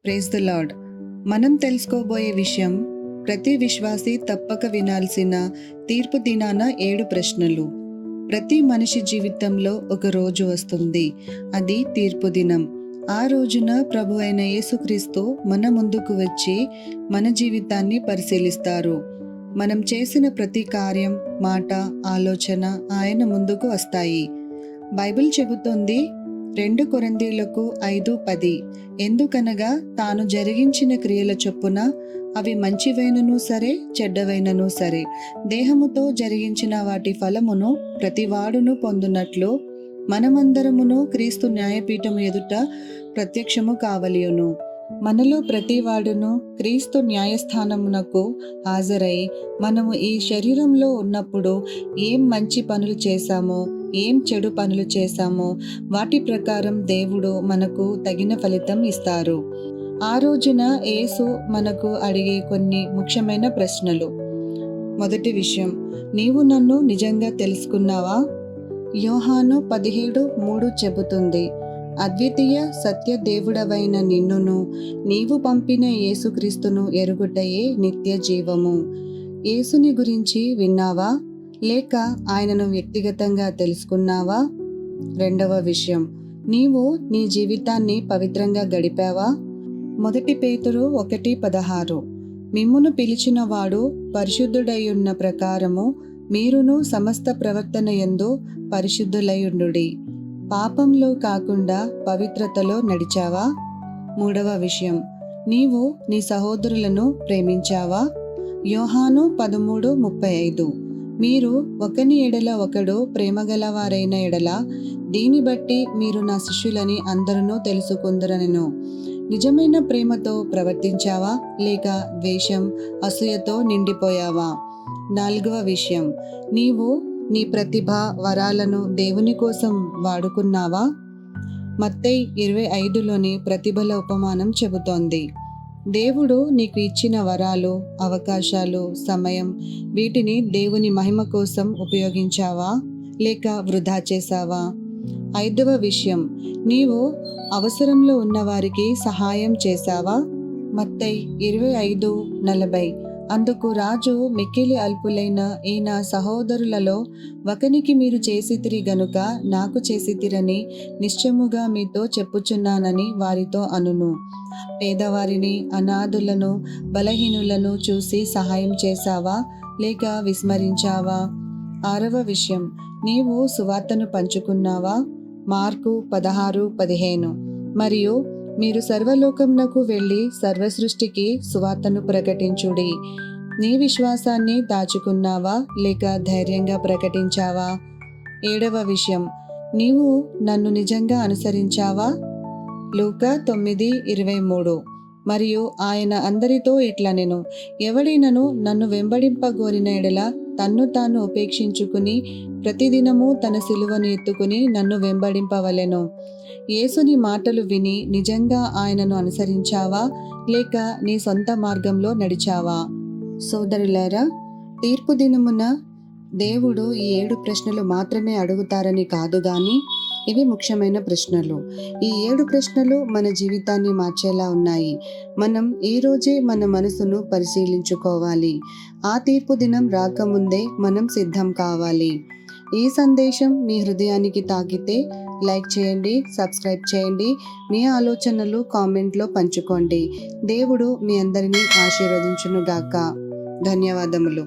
Praise the lord. మనం తెలుసుకోబోయే విషయం, ప్రతి విశ్వాసి తప్పక వినాల్సిన తీర్పు దినాన 7 ప్రశ్నలు. ప్రతి మనిషి జీవితంలో ఒక రోజు వస్తుంది, అది తీర్పు దినం. ఆ రోజున ప్రభు అయిన యేసుక్రీస్తు మన ముందుకు వచ్చి మన జీవితాన్ని పరిశీలిస్తారు. మనం చేసిన ప్రతి కార్యం, మాట, ఆలోచన ఆయన ముందుకు వస్తాయి. బైబిల్ చెబుతోంది 2 కొరింథీయులకు 5:10, ఎందుకనగా తాను జరిగించిన క్రియల చొప్పున అవి మంచివైనను సరే చెడ్డవైనను సరే దేహముతో జరిగించిన వాటి ఫలమును ప్రతివాడును పొందునట్లు మనమందరమును క్రీస్తు న్యాయపీఠము ఎదుట ప్రత్యక్షము కావలియును. మనలో ప్రతివాడును క్రీస్తు న్యాయస్థానమునకు హాజరై మనము ఈ శరీరంలో ఉన్నప్పుడు ఏం మంచి పనులు చేశామో, ఏం చెడు పనులు చేశామో వాటి ప్రకారం దేవుడు మనకు తగిన ఫలితం ఇస్తారు. ఆ రోజున యేసు మనకు అడిగే కొన్ని ముఖ్యమైన ప్రశ్నలు. మొదటి విషయం, నీవు నన్ను నిజంగా తెలుసుకున్నావా? యోహాను 17:3 చెబుతుంది, అద్వితీయ సత్య దేవుడవైన నిన్నును నీవు పంపిన యేసుక్రీస్తును ఎరుగుటయే నిత్య జీవము. యేసుని గురించి విన్నావా, లేక ఆయనను వ్యక్తిగతంగా తెలుసుకున్నావా? రెండవ విషయం, నీవు నీ జీవితాన్ని పవిత్రంగా గడిపావా? 1 పేతురు 1:16, మిమ్మును పిలిచిన వాడు పరిశుద్ధుడైయున్న ప్రకారము మీరును సమస్త ప్రవర్తన యందు పరిశుద్ధులయుండుడి. పాపంలో కాకుండా పవిత్రతలో నడిచావా? మూడవ విషయం, నీవు నీ సహోదరులను ప్రేమించావా? యోహాను 13:35, మీరు ఒకని ఎడల ఒకడు ప్రేమగలవారైన ఎడల దీని బట్టి మీరు నా శిష్యులని అందరూ తెలుసుకుందరనెను. నిజమైన ప్రేమతో ప్రవర్తించావా, లేక ద్వేషం, అసూయతో నిండిపోయావా? నాలుగవ విషయం, నీవు నీ ప్రతిభ, వరాలను దేవుని కోసం వాడుకున్నావా? మత్తయి 25లోని ప్రతిభల ఉపమానం చెబుతోంది. దేవుడు నీకు ఇచ్చిన వరాలు, అవకాశాలు, సమయం, వీటిని దేవుని మహిమ కోసం ఉపయోగించావా, లేక వృధా చేశావా? ఐదవ విషయం, నీవు అవసరంలో ఉన్నవారికి సహాయం చేశావా? మత్తయి 25:40, అందుకు రాజు మిక్కిలి అల్పులైన ఈ నా సహోదరులలో ఒకనికి మీరు చేసితిరి గనుక నాకు చేసితిరని నిశ్చయముగా మీతో చెప్పుచున్నానని వారితో అనును. పేదవారిని, అనాథులను, బలహీనులను చూసి సహాయం చేశావా, లేక విస్మరించావా? ఆరవ విషయం, నీవు సువార్తను పంచుకున్నావా? మార్కు 16:15, మరియు మీరు సర్వలోకమునకు వెళ్ళి సర్వసృష్టికి సువార్తను ప్రకటించుడి. నీ విశ్వాసాన్ని దాచుకున్నావా, లేక ధైర్యంగా ప్రకటించావా? ఏడవ విషయం, నీవు నన్ను నిజంగా అనుసరించావా? లూకా 9:23, మరియు ఆయన అందరితో ఇట్లనెను, ఎవడైనను నన్ను వెంబడింపగోరిన ఎడల తన్ను తాను ఉపేక్షించుకుని ప్రతిదినము తన సిలువను ఎత్తుకుని నన్ను వెంబడింపవలెను. యేసుని మాటలు విని నిజంగా ఆయనను అనుసరించావా, లేక నీ సొంత మార్గంలో నడిచావా? సోదరులారా, తీర్పు దినమున దేవుడు ఈ 7 ప్రశ్నలు మాత్రమే అడుగుతారని కాదు గాని ఇవి ముఖ్యమైన ప్రశ్నలు. ఈ 7 ప్రశ్నలు మన జీవితాన్ని మార్చేలా ఉన్నాయి. మనం ఈ రోజే మన మనసును పరిశీలించుకోవాలి. ఆ తీర్పు దినం రాకముందే మనం సిద్ధం కావాలి. ఈ సందేశం మీ హృదయానికి తాకితే లైక్ చేయండి, సబ్స్క్రైబ్ చేయండి, మీ ఆలోచనలు కామెంట్లో పంచుకోండి. దేవుడు మీ అందరినీ ఆశీర్వదించును గాక. ధన్యవాదములు.